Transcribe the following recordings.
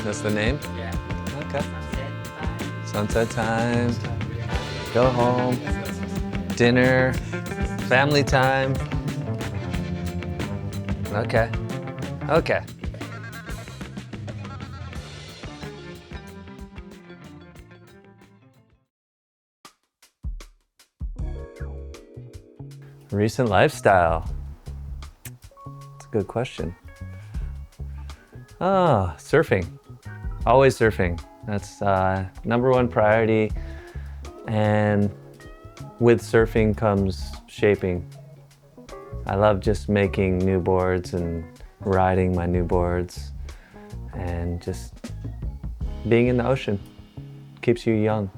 That's the name? Yeah. Okay. Sunset time. Sunset time. Go home. Dinner. Family time. Okay. Okay. Recent lifestyle. That's a good question. Surfing. Always surfing. That's number one priority. And with surfing comes shaping. I love just making new boards and riding my new boards and just being in the ocean. Keeps you young.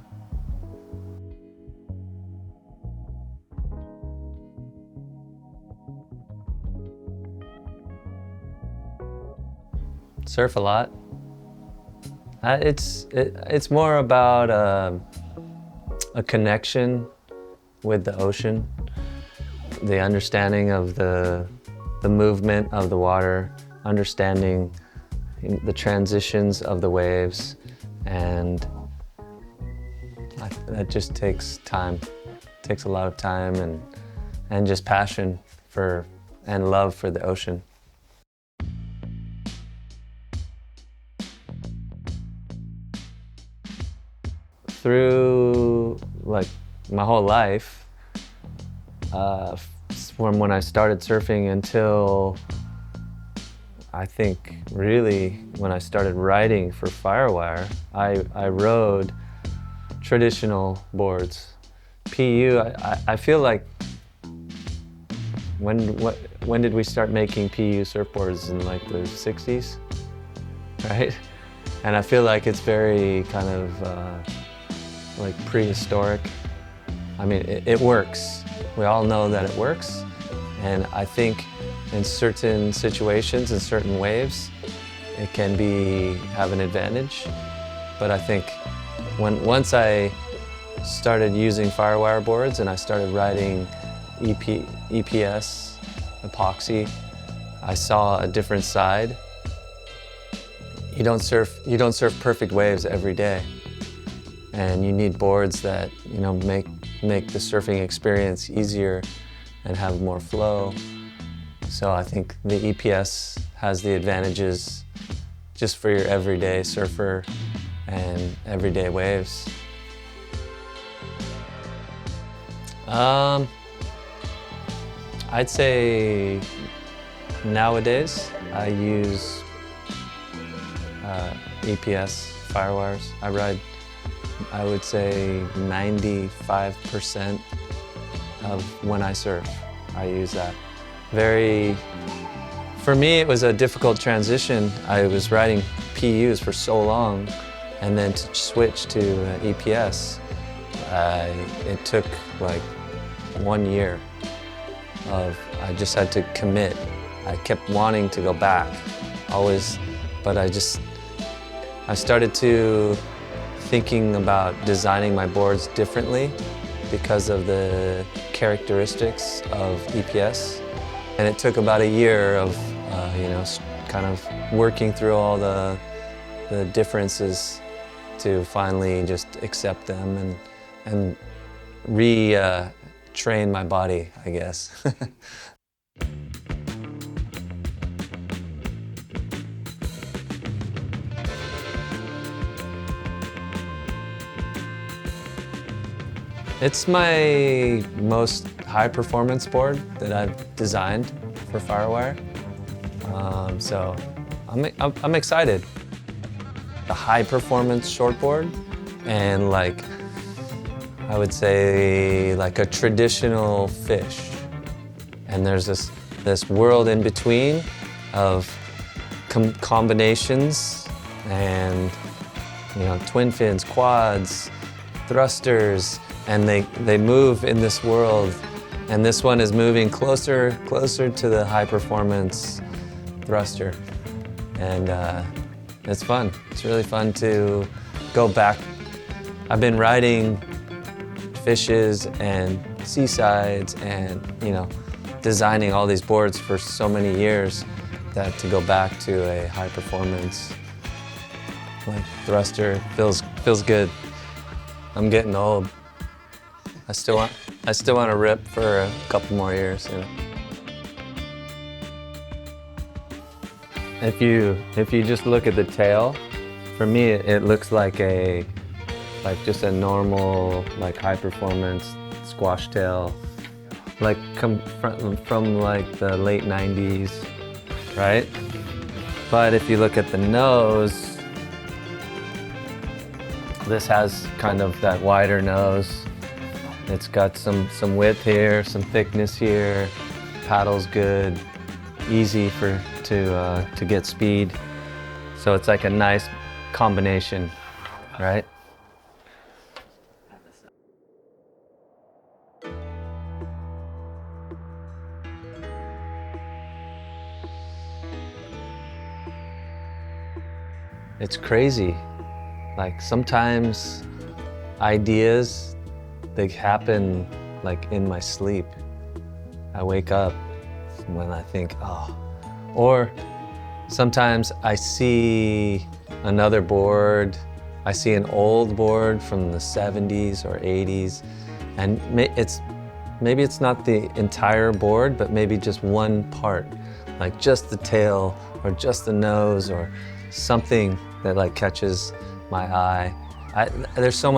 Surf a lot. It's more about a connection with the ocean, the understanding of the movement of the water, understanding the transitions of the waves, and that just takes time. Takes a lot of time and just passion for and love for the ocean. Through like my whole life, from when I started surfing until I think really when I started riding for Firewire, I rode traditional boards. PU, I feel like when did we start making PU surfboards? In like the 60s, right? And I feel like it's very kind of like prehistoric. I mean, it works. We all know that it works. And I think in certain situations, in certain waves, it can have an advantage. But I think once I started using Firewire boards and I started riding EPS, epoxy, I saw a different side. You don't surf perfect waves every day. And you need boards that, you know, make the surfing experience easier and have more flow. So I think the EPS has the advantages just for your everyday surfer and everyday waves. I'd say nowadays I use EPS Firewires. I would say 95% of when I surf, I use that. For me, it was a difficult transition. I was riding PUs for so long, and then to switch to EPS, it took like 1 year I just had to commit. I kept wanting to go back, always, but I started to thinking about designing my boards differently because of the characteristics of EPS. And it took about a year of, kind of working through all the differences to finally just accept them and train my body, I guess. It's my most high-performance board that I've designed for Firewire. So I'm excited. The high-performance shortboard and like I would say like a traditional fish. And there's this world in between of combinations and twin fins, quads, thrusters. And they move in this world, and this one is moving closer to the high-performance thruster. And it's fun. It's really fun to go back. I've been riding fishes and seasides and designing all these boards for so many years that to go back to a high-performance like thruster. Feels good. I'm getting old. I still want to rip for a couple more years. You know? If you just look at the tail, for me it looks like just a normal high performance squash tail, like come from like the late 90s, right? But if you look at the nose, this has kind of that wider nose. It's got some width here, some thickness here. Paddle's good, easy to get speed. So it's like a nice combination, right? It's crazy. Like sometimes ideas, they happen like in my sleep. I wake up when I think, oh. Or sometimes I see another board. I see an old board from the 70s or 80s, and maybe it's not the entire board, but maybe just one part, like just the tail or just the nose or something that like catches my eye. There's so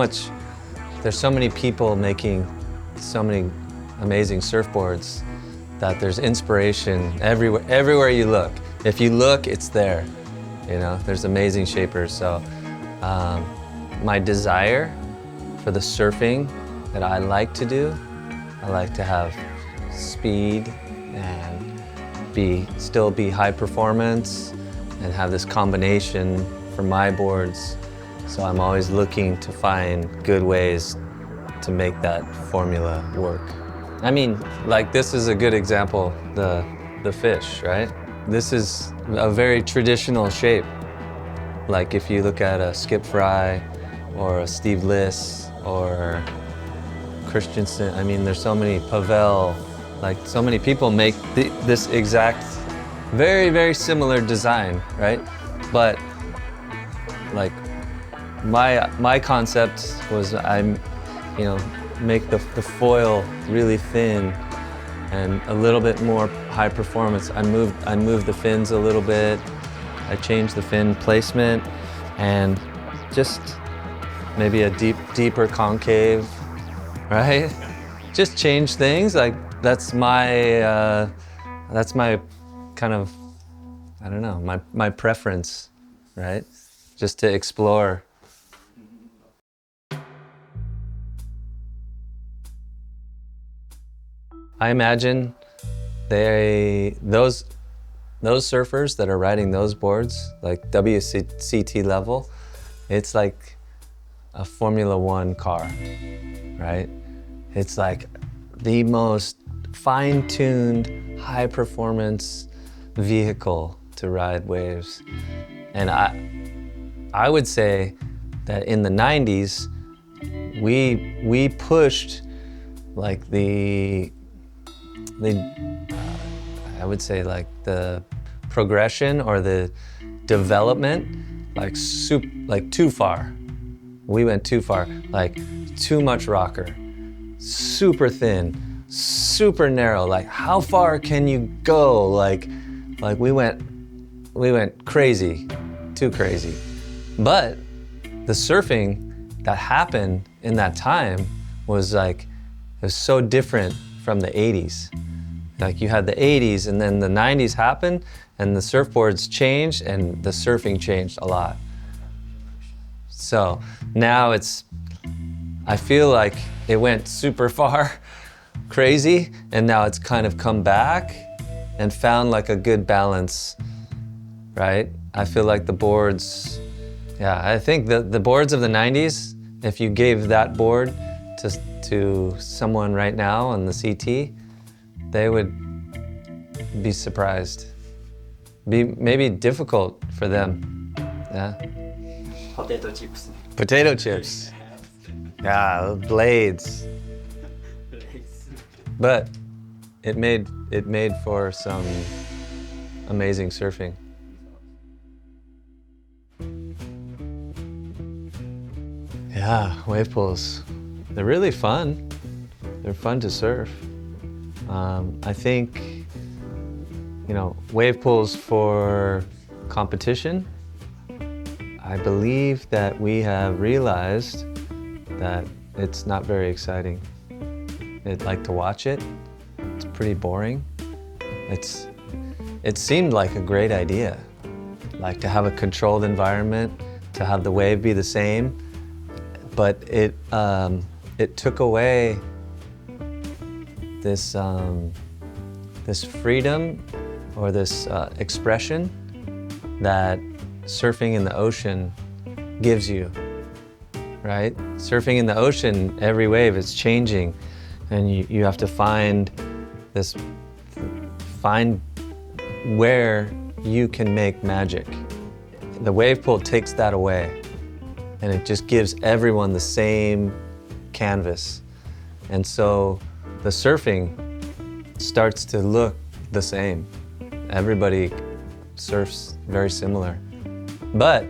many people making so many amazing surfboards that there's inspiration everywhere you look. If you look, it's there. You know, there's amazing shapers. So my desire for the surfing that I like to do, I like to have speed and still be high performance and have this combination for my boards. So I'm always looking to find good ways to make that formula work. I mean, like this is a good example, the fish, right? This is a very traditional shape. Like if you look at a Skip Fry or a Steve Liss or Christensen, I mean, there's so many, Pavel, like so many people make this exact, very, very similar design, right? But like my concept was make the foil really thin and a little bit more high performance. I moved the fins a little bit. I changed the fin placement and just maybe a deeper concave, right? Just change things. Like that's my kind of, I don't know, my preference, right? Just to explore. I imagine those surfers that are riding those boards, like WCT level, it's like a Formula One car, right? It's like the most fine-tuned, high-performance vehicle to ride waves. And I would say that in the 90s, we pushed like I would say like the progression or the development like too far. We went too far, like too much rocker, super thin, super narrow. Like how far can you go? Like we went crazy, too crazy. But the surfing that happened in that time was like, it was so different from the 80s. Like you had the 80s and then the 90s happened and the surfboards changed and the surfing changed a lot. So now I feel like it went super far crazy and now it's kind of come back and found like a good balance, right? I feel like the boards, I think the boards of the 90s, if you gave that board to someone right now on the CT, they would be surprised. Be maybe difficult for them. Yeah. Potato chips. Potato chips. Yeah, blades. But it made for some amazing surfing. Yeah, wave pools. They're really fun. They're fun to surf. I think, wave pools for competition, I believe that we have realized that it's not very exciting. I'd like to watch it. It's pretty boring. It seemed like a great idea, like to have a controlled environment, to have the wave be the same, but it took away this freedom or this expression that surfing in the ocean gives you, right? Surfing in the ocean, every wave is changing, and you have to find where you can make magic. The wave pool takes that away, and it just gives everyone the same canvas. And so the surfing starts to look the same. Everybody surfs very similar. But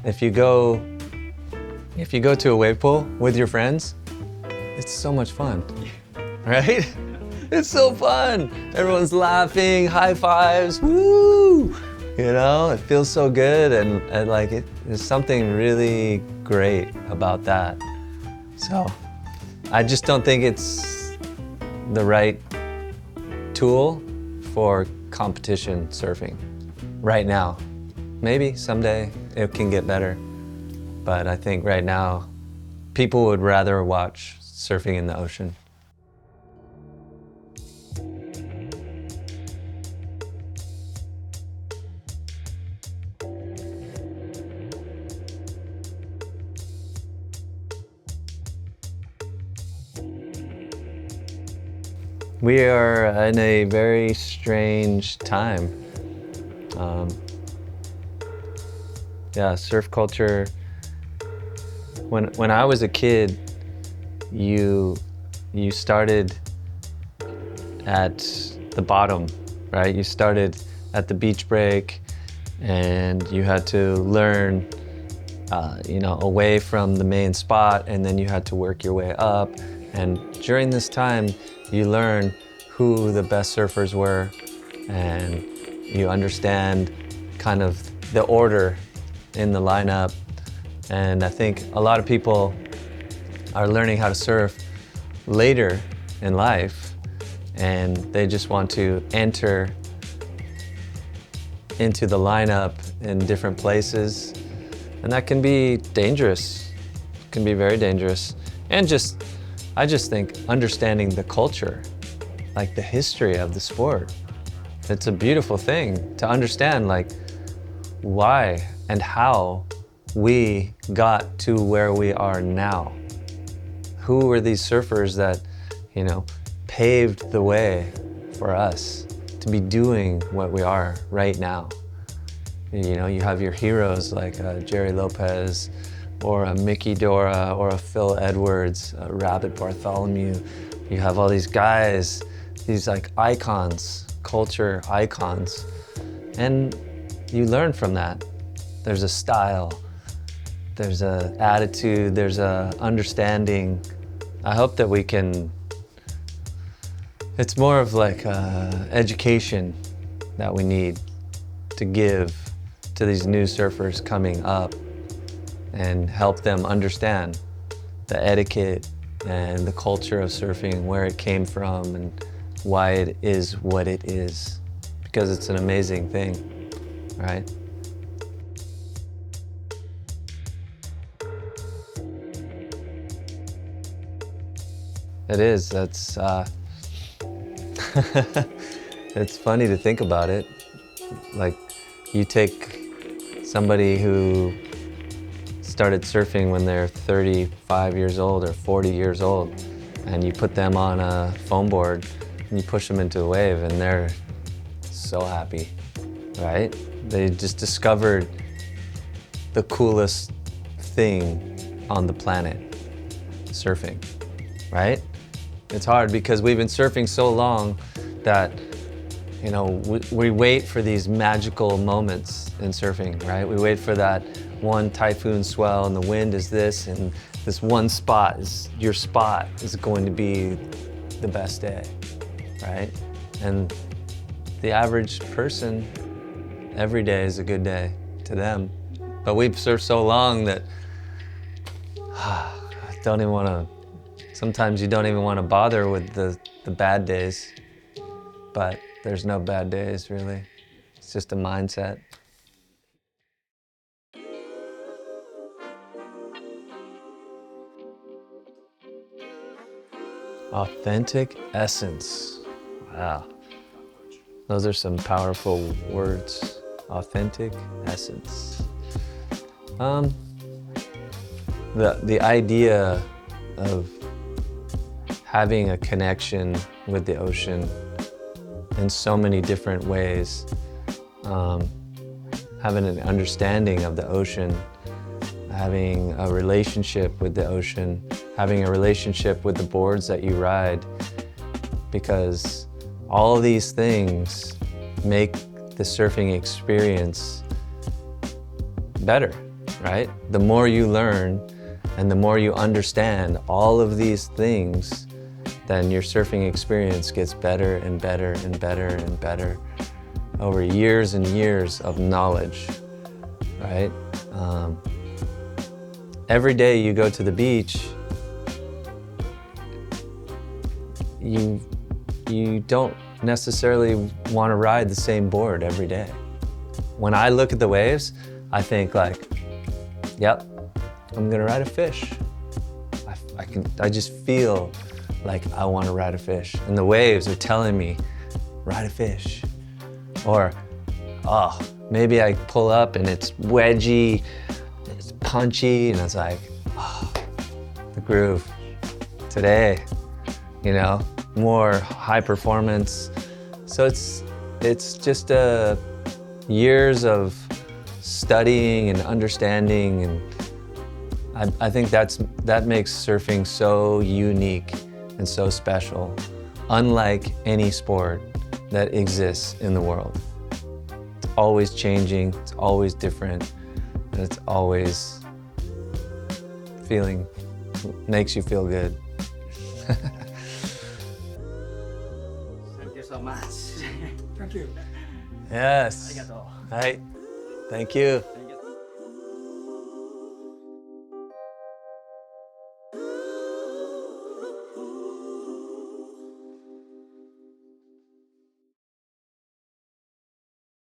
if you go to a wave pool with your friends, it's so much fun, right? It's so fun. Everyone's laughing, high fives, woo! It feels so good, and there's something really great about that. So I just don't think it's the right tool for competition surfing right now. Maybe someday it can get better, but I think right now people would rather watch surfing in the ocean. We are in a very strange time. Surf culture. When I was a kid, you started at the bottom, right? You started at the beach break, and you had to learn, away from the main spot, and then you had to work your way up. And during this time, you learn who the best surfers were, and you understand kind of the order in the lineup. And I think a lot of people are learning how to surf later in life, and they just want to enter into the lineup in different places. And that can be dangerous. It can be very dangerous. And I just think understanding the culture, like the history of the sport. It's a beautiful thing to understand, like, why and how we got to where we are now. Who were these surfers that, paved the way for us to be doing what we are right now? You have your heroes like Jerry Lopez, or a Mickey Dora, or a Phil Edwards, a Rabbit Bartholomew. You have all these guys, these like icons, culture icons, and you learn from that. There's a style, there's a attitude, there's a understanding. I hope that we can, it's more of like education that we need to give to these new surfers coming up, and help them understand the etiquette and the culture of surfing, where it came from and why it is what it is, because it's an amazing thing, right? It is. That's it's funny to think about it. Like, you take somebody who started surfing when they're 35 years old or 40 years old, and you put them on a foam board and you push them into a wave, and they're so happy, right? They just discovered the coolest thing on the planet, surfing, right? It's hard because we've been surfing so long that you know, we wait for these magical moments in surfing, right? We wait for that one typhoon swell and the wind is this, and this one spot is, your spot is going to be the best day, right? And the average person, every day is a good day to them. But we've surfed so long that I don't even want to, sometimes you don't even want to bother with the bad days. But there's no bad days, really. It's just a mindset. Authentic essence. Wow. Those are some powerful words. Authentic essence. The idea of having a connection with the ocean in so many different ways, having an understanding of the ocean, having a relationship with the ocean, having a relationship with the boards that you ride, because all of these things make the surfing experience better, right? The more you learn and the more you understand all of these things, then your surfing experience gets better and better and better and better over years and years of knowledge, right? Every day you go to the beach, you don't necessarily want to ride the same board every day. When I look at the waves, I think like, yep, I'm gonna ride a fish. I just feel like I want to ride a fish, and the waves are telling me, ride a fish. Or, oh, maybe I pull up and it's wedgy, it's punchy, and it's like, oh, the groove. Today, you know, more high performance. So it's just years of studying and understanding, and I think that makes surfing so unique and so special, unlike any sport that exists in the world. It's always changing, it's always different, and it's always makes you feel good. Thank you so much. Thank you. Yes. ありがとう。はい。Thank you.